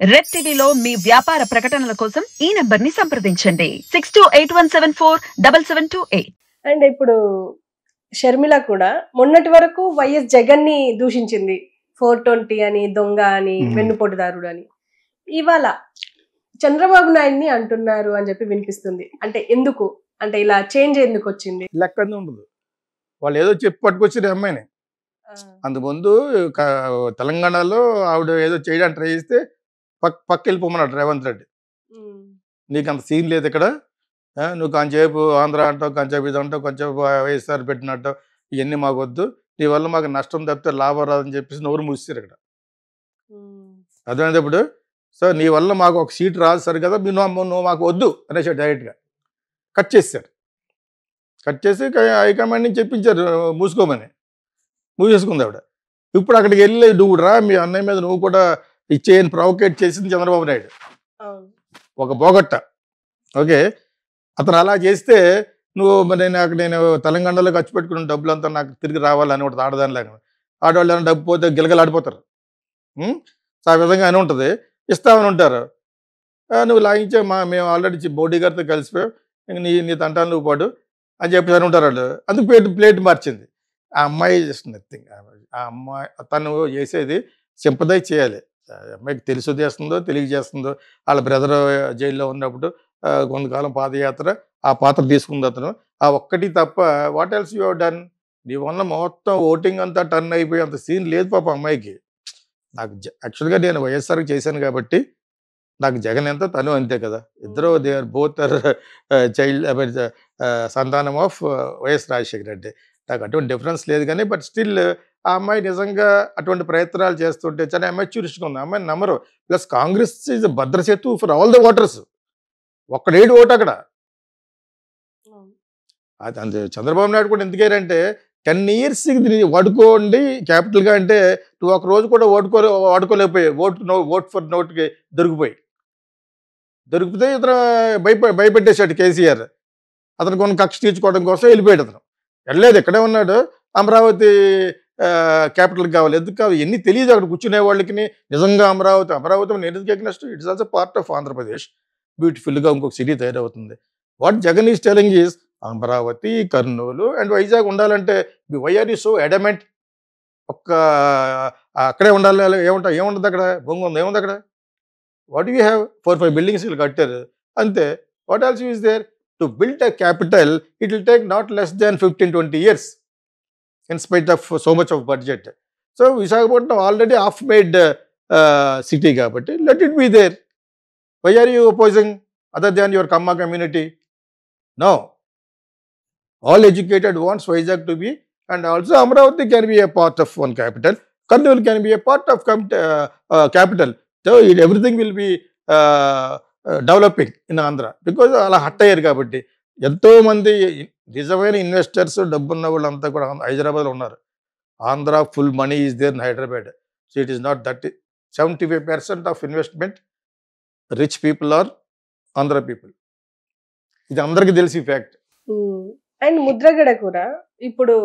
Red టీవీలో మీ వ్యాపార ప్రకటనల కోసం ఈ నంబర్ ని సంప్రదించండి 6281747728. అండ్ ఇప్పుడు షర్మిల కూడా మొన్నటి వరకు వైఎస్ జగన్ ని దూషించింది. 420 అని, దొంగ అని, వెన్నుపోటుదారుడు అని. ఇవాళ చంద్రబాబు నాయుడిని అంటున్నారు అని చెప్పి వినిపిస్తుంది. అంటే ఎందుకు, అంటే ఇలా చేంజ్ ఎందుకు వచ్చింది? లెక్కనే ఉండదు. వాళ్ళు ఏదో చెప్పి పట్టుకొచ్చారు అమ్మాయిని. అందుముందు తెలంగాణలో ఆవిడ ఏదో చేయడానికి ట్రై చేస్తే పక్క వెళ్ళిపోమన్నాడు రేవంత్ రెడ్డి. నీకు అంత సీన్ లేదు ఇక్కడ, నువ్వు కొంచెంసేపు ఆంధ్ర అంటావు, కొంచెంసేపు ఇది అంటావు, కొంచెంసేపు వైఎస్ఆర్ పెట్టినట్టు, ఇవన్నీ మాకు వద్దు, నీ వల్ల మాకు నష్టం తప్పితే లాభం రాదని చెప్పేసి నోరు మూసారు ఇక్కడ. అర్థమైనప్పుడు సో నీ వల్ల మాకు ఒక సీట్ రాదు సరి కదా, నువ్వు మాకు వద్దు అనేసాడు డైరెక్ట్గా. కట్ చేశారు. కట్ చేసి హైకమాండ్ నుంచి చెప్పించారు మూసేసుకుంది ఆవిడ. ఇప్పుడు అక్కడికి వెళ్ళి నువ్వు రా, మీ అన్నయ్య మీద నువ్వు కూడా ఇచ్చేయని ప్రొవోకేట్ చేసింది చంద్రబాబు నాయుడు, ఒక బోగట్ట. ఓకే, అతను అలా చేస్తే నువ్వు నేను తెలంగాణలో ఖర్చు పెట్టుకున్న డబ్బులంతా నాకు తిరిగి రావాలని ఒకటి ఆడదాని లేక ఆడవాళ్ళు డబ్బు పోతే గిలగలాడిపోతారు. సో ఆ విధంగా అని ఉంటుంది, ఇస్తామని ఉంటారు. నువ్వు లాగించే మేము ఆల్రెడీ మోడీ గారితో కలిసిపోయావు, ఇంక నీ తంటాను నువ్వు పాడు అని చెప్పేసి అని ఉంటారు వాళ్ళు. అందుకు ప్లేట్ మార్చింది ఆ అమ్మాయి. Just nothing. ఆ అమ్మాయి తను చేసేది సింపదైజ్ చేయాలి. అమ్మాయికి తెలుసు చేస్తుందో తెలియజేస్తుందో, వాళ్ళ బ్రదర్ జైల్లో ఉన్నప్పుడు కొంతకాలం పాదయాత్ర, ఆ పాత్ర తీసుకుంది అతను. ఆ ఒక్కటి తప్ప what else you have done? నీ వల్ల మొత్తం ఓటింగ్ అంతా టర్న్ అయిపోయి అంత సీన్ లేదు పాప అమ్మాయికి. నాకు యాక్చువల్గా నేను వైఎస్ఆర్కి చేశాను కాబట్టి నాకు జగన్ ఎంత తను అంతే కదా, ఇద్దరు they are both are child సంతానం ఆఫ్ వైఎస్ రాజశేఖర రెడ్డి. నాకు అటువంటి డిఫరెన్స్ లేదు కానీ బట్ స్టిల్ ఆ అమ్మాయి నిజంగా అటువంటి ప్రయత్నాలు చేస్తుంటే చాలా అమెచ్యూరిస్ట్గా ఉంది. అమ్మాయిని నమ్మరు. ప్లస్ కాంగ్రెస్ ఈజ్ భద్రసేతు ఫర్ ఆల్ ద ఓటర్స్. ఒక్కడేడు ఓటు అక్కడ. అది అంతే. చంద్రబాబు నాయుడు కూడా ఎందుకేరంటే 10 years వాడుకోండి క్యాపిటల్గా అంటే నువ్వు ఒక రోజు కూడా వాడుకోలేకపోయావు. ఓట్ ఫర్ నోట్కి దొరికితే ఇతను భయపెట్టేశాడు కేసీఆర్. అతను కొన్ని కక్ష తీర్చుకోవడం కోసం వెళ్ళిపోయాడు. అతను వెళ్ళలేదు, ఇక్కడే ఉన్నాడు. అమరావతి క్యాపిటల్ కావాలి, ఎందుకు కావాలి ఎన్ని తెలియదు అక్కడ కూర్చునే వాళ్ళకి. నిజంగా అమరావతి ఎందుకు against, it's also part of Andhra Pradesh. బ్యూటిఫుల్గా ఇంకొక సిటీ తయారవుతుంది. What Jagan is telling is Amaravati, Kurnool and Vizag ఉండాలంటే why are you so adamant? అక్కడే ఉండాలి. ఏముంటుంది అక్కడ? బొంగు ఉంది, ఏముంది అక్కడ? What you have? 4-5 buildings వీళ్ళు కట్టారు అంతే. What also is there? To build a capital it will take not less than 15-20 years in spite of so much of budget. So Visakhapatnam already half-made city కాబట్టి let it be there. Why are you opposing other than your Kamma community? No. All educated wants Vizag to be, and also Amravati can be a part of one capital. Kurnool can be a part of capital. So everything will be developing in Andhra because అలా hot అయ్యారు కాబట్టి. ఎంతోమంది నిజమైన investors డబ్బున్న వాళ్ళంతా కూడా హైదరాబాద్లో ఉన్నారు. Andhra full money is there in Hyderabad. So it is not 75% of investment rich people are Andhra people. ఇది అందరికీ తెలిసి ఫ్యాక్ట్. అండ్ ముద్రగడ కూడా ఇప్పుడు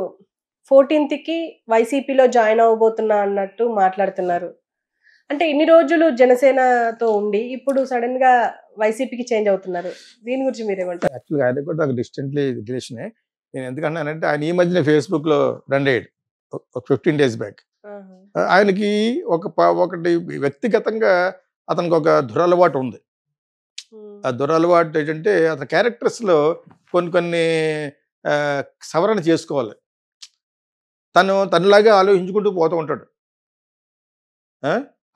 14th వైసీపీలో జాయిన్ అవ్వబోతున్నా అన్నట్టు మాట్లాడుతున్నారు. అంటే ఇన్ని రోజులు జనసేనతో ఉండి ఇప్పుడు సడన్ గా వైసీపీకి చేంజ్ అవుతున్నారు. దీని గురించి మీరేమంటారు? యాక్చువల్గా ఆయన కూడా నాకు డిస్టెంట్లీ రిలేషనే. నేను ఎందుకన్నానంటే ఆయన ఈ మధ్యన ఫేస్బుక్లో రన్ అయ్యాడు ఒక 15 days బ్యాక్. ఆయనకి ఒకటి వ్యక్తిగతంగా అతనికి ఒక దురలవాటు ఉంది. ఆ దురలవాటు ఏంటంటే అతని క్యారెక్టర్స్లో కొన్ని సవరణ చేసుకోవాలి. తనలాగా ఆలోచించుకుంటూ పోతూ ఉంటాడు.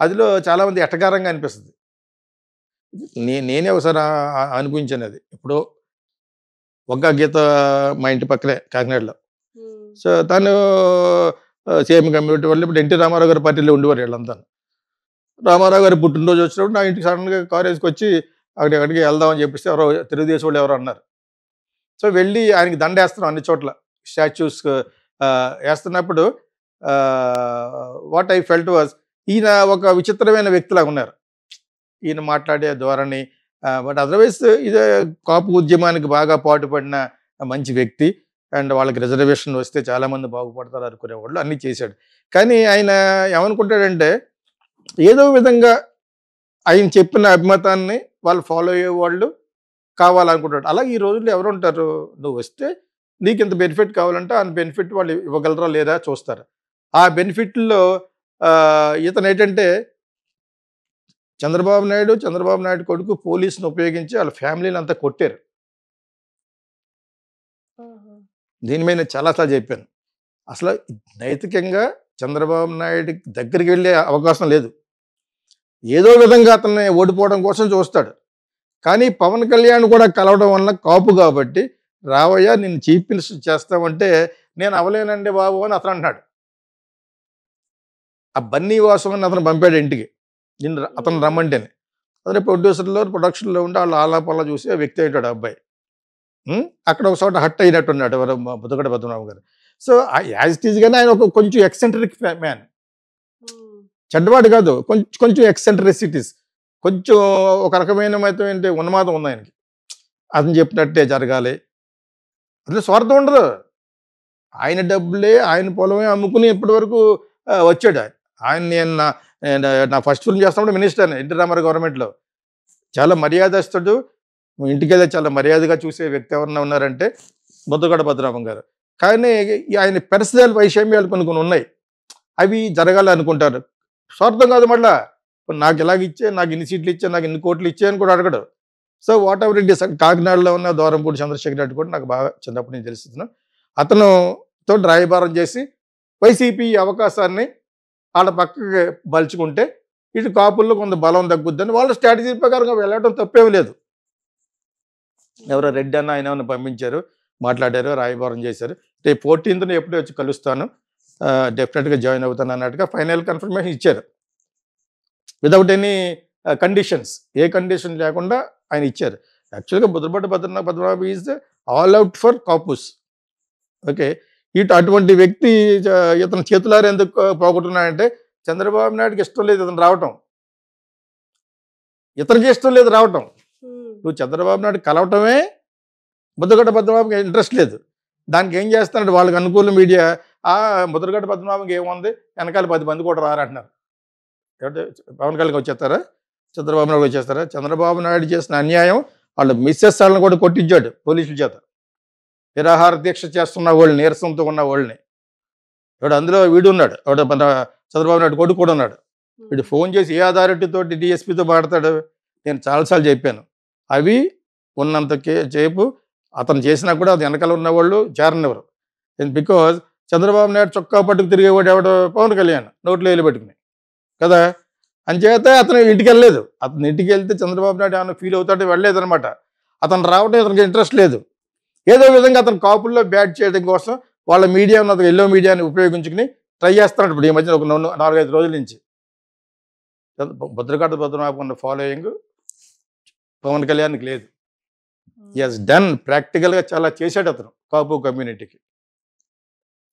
అదిలో చాలామంది ఎటకారంగా అనిపిస్తుంది. నేనే ఒకసారి అనిపించాను అది. ఇప్పుడు ఒక్క గీత మా ఇంటి పక్కనే కాకినాడలో. సో తను సీఎం కమ్యూనిటీ వాళ్ళు ఇప్పుడు ఎన్టీ రామారావు గారి పార్టీలో ఉండేవారు వీళ్ళంతా. రామారావు గారి పుట్టినరోజు వచ్చినప్పుడు నా ఇంటికి సడన్గా కారు వేసుకొచ్చి అక్కడికి వెళ్దామని చెప్పేసి ఎవరో తెలుగుదేశం వాళ్ళు ఎవరో అన్నారు. సో వెళ్ళి ఆయనకి దండ వేస్తున్నాం అన్ని చోట్ల స్టాచ్యూస్ వేస్తున్నప్పుడు వాట్ ఐ ఫెల్ట్ వాజ్ ఈయన ఒక విచిత్రమైన వ్యక్తిలాగా ఉన్నారు. ఈయన మాట్లాడే ధోరణి. బట్ అదర్వైజ్ ఇది కాపు ఉద్యమానికి బాగా పాటుపడిన మంచి వ్యక్తి. అండ్ వాళ్ళకి రిజర్వేషన్ వస్తే చాలామంది బాగుపడతారు అనుకునేవాళ్ళు, అన్నీ చేశాడు. కానీ ఆయన ఏమనుకుంటాడంటే ఏదో విధంగా ఆయన చెప్పిన అభిమతాన్ని వాళ్ళు ఫాలో అయ్యేవాళ్ళు కావాలనుకుంటాడు. అలాగే ఈ రోజుల్లో ఎవరు ఉంటారు, నువ్వు వస్తే నీకు ఇంత బెనిఫిట్ కావాలంటే ఆ బెనిఫిట్ వాళ్ళు ఇవ్వగలరా లేదా చూస్తారు. ఆ బెనిఫిట్లో ఇతను ఏంటంటే చంద్రబాబు నాయుడు కొడుకు పోలీసుని ఉపయోగించి వాళ్ళ ఫ్యామిలీని అంతా కొట్టారు. దీని మీద నేను చాలాసార్లు చెప్పాను. అసలు నైతికంగా చంద్రబాబు నాయుడు దగ్గరికి వెళ్ళే అవకాశం లేదు. ఏదో విధంగా అతన్ని ఓడిపోవడం కోసం చూస్తాడు. కానీ పవన్ కళ్యాణ్ కూడా కలవడం వల్ల కాపు కాబట్టి రావయ్య నేను చీఫ్ మినిస్టర్ చేస్తామంటే నేను అవలేనండి బాబు అని అతను అంటున్నాడు. ఆ బన్నీ వాసం అని అతను పంపాడు ఇంటికి, అతను రమ్మంటేనే. అతని ప్రొడక్షన్లో ఉండి వాళ్ళు ఆలాపాలా చూసి ఆ వ్యక్తి ఏంటాడు అబ్బాయి. అక్కడ ఒక చోట హట్ అయినట్టున్నాడు ఎవరు బుద్ధగడ పద్మనాభం గారు. సో యాజ్ ఇట్ ఈజ్ గానీ ఆయన ఒక కొంచెం ఎక్సెంట్రిక్ మ్యాన్, చెడ్డవాడు కాదు, కొంచెం ఎక్సెంట్రిసిటీస్, కొంచెం ఒక రకమైన ఏంటి ఉన్మాదం ఉంది ఆయనకి. అతను చెప్పినట్టే జరగాలి, అసలు స్వార్థం ఉండదు. ఆయన డబ్బులే ఆయన పొలమే అమ్ముకుని ఇప్పటి వరకు వచ్చాడు. నేను నా ఫస్ట్ ఫిల్మ్ చేస్తున్నప్పుడు మినిస్టర్ ఎన్టీ రామారావు గవర్నమెంట్లో చాలా మర్యాదస్తుడు, ఇంటికి వెళ్ళే చాలా మర్యాదగా చూసే వ్యక్తి ఎవరన్నా ఉన్నారంటే ముద్దగడ పద్మనాభం గారు. కానీ ఆయన పర్సనల్ వైషమ్యాలు కొన్ని ఉన్నాయి, అవి జరగాలనుకుంటారు. స్వార్థం కాదు, మళ్ళా నాకు ఇలాగ ఇచ్చే, నాకు ఇన్ని సీట్లు ఇచ్చే, నాకు ఇన్ని కోట్లు ఇచ్చే అని కూడా అడగడు. So what ever it is. కాకినాడలో ఉన్న దూరంపూడి చంద్రశేఖర్ రెడ్డి కూడా నాకు బాగా చిన్నప్పటి నుంచి తెలుస్తున్నాను. అతనుతో రాయబారం చేసి వైసీపీ అవకాశాన్ని వాళ్ళ పక్కకి బలుచుకుంటే ఇటు కాపుల్లో కొంత బలం తగ్గుద్దని వాళ్ళ స్ట్రాటజీ ప్రకారంగా వెళ్ళడం తప్పేమీ లేదు. ఎవరో రెడ్డి అన్న ఆయన పంపించారు, మాట్లాడారు, రాయబారం చేశారు. రేపు 14th ఎప్పుడో వచ్చి కలుస్తాను, డెఫినెట్గా జాయిన్ అవుతాను అన్నట్టుగా ఫైనల్ కన్ఫర్మేషన్ ఇచ్చారు. వితౌట్ ఎనీ కండిషన్స్, ఏ కండిషన్ లేకుండా ఆయన ఇచ్చారు. యాక్చువల్గా బుద్ధపట్టు Padmanabham is all out for Kapus. Okay, అటువంటి వ్యక్తి ఇతను చేతులారు ఎందుకు పోగొట్టున్నాడంటే చంద్రబాబు నాయుడుకి ఇష్టం లేదు ఇతను రావటం, ఇతనికి ఇష్టం లేదు రావటం. నువ్వు చంద్రబాబు నాయుడు కలవటమే ముద్దగడ్డ పద్మనాభంకి ఇంట్రెస్ట్ లేదు. దానికి ఏం చేస్తున్నాడు, వాళ్ళకి అనుకూల మీడియా ముద్దగడ్డ పద్మనాభంకి ఏముంది, వెనకాల 10 మంది కూడా రారంటున్నారు. ఏమంటే పవన్ కళ్యాణ్ వచ్చేస్తారా, చంద్రబాబు నాయుడు వచ్చేస్తారా? చంద్రబాబు నాయుడు చేసిన అన్యాయం వాళ్ళ మిస్సెస్ వాళ్ళని కూడా కొట్టించాడు పోలీసుల చేత. నిరాహార దీక్ష చేస్తున్న వాళ్ళని, నీరసంతో ఉన్న వాళ్ళని. ఇప్పుడు అందులో వీడు ఉన్నాడు, మన చంద్రబాబు నాయుడు కొడుకు కూడా ఉన్నాడు. వీడు ఫోన్ చేసి ఏ అథారిటీతో డిఎస్పీతో మాట్లాడతాడు. నేను చాలాసార్లు చెప్పాను, అవి ఉన్నంత సేపు అతను చేసినా కూడా అది వెనకాల ఉన్నవాళ్ళు చేరనివ్వరు. బికాజ్ చంద్రబాబు నాయుడు చొక్కా పట్టుకు తిరిగేవాడు ఎవడో పవన్ కళ్యాణ్, నోట్లో వేలు పెట్టుకుని కదా. అంచేత అతను ఇంటికి వెళ్ళలేదు. అతను ఇంటికి వెళ్తే చంద్రబాబు నాయుడు ఏమైనా ఫీల్ అవుతాడో వెళ్ళలేదు అనమాట. అతను రావడం అతనికి ఇంట్రెస్ట్ లేదు. ఏదో విధంగా అతను కాపుల్లో బ్యాట్ చేయడం కోసం వాళ్ళ మీడియా అతను ఎల్లో మీడియాని ఉపయోగించుకుని ట్రై చేస్తున్నాడు. ఇప్పుడు ఈ మధ్యన ఒక 4-5 రోజుల నుంచి ముద్దగడ్డ పద్మనాభం ఉన్న ఫాలోయింగ్ పవన్ కళ్యాణ్కి లేదు. హి హాస్ డన్, ప్రాక్టికల్గా చాలా చేశాడు అతను కాపు కమ్యూనిటీకి.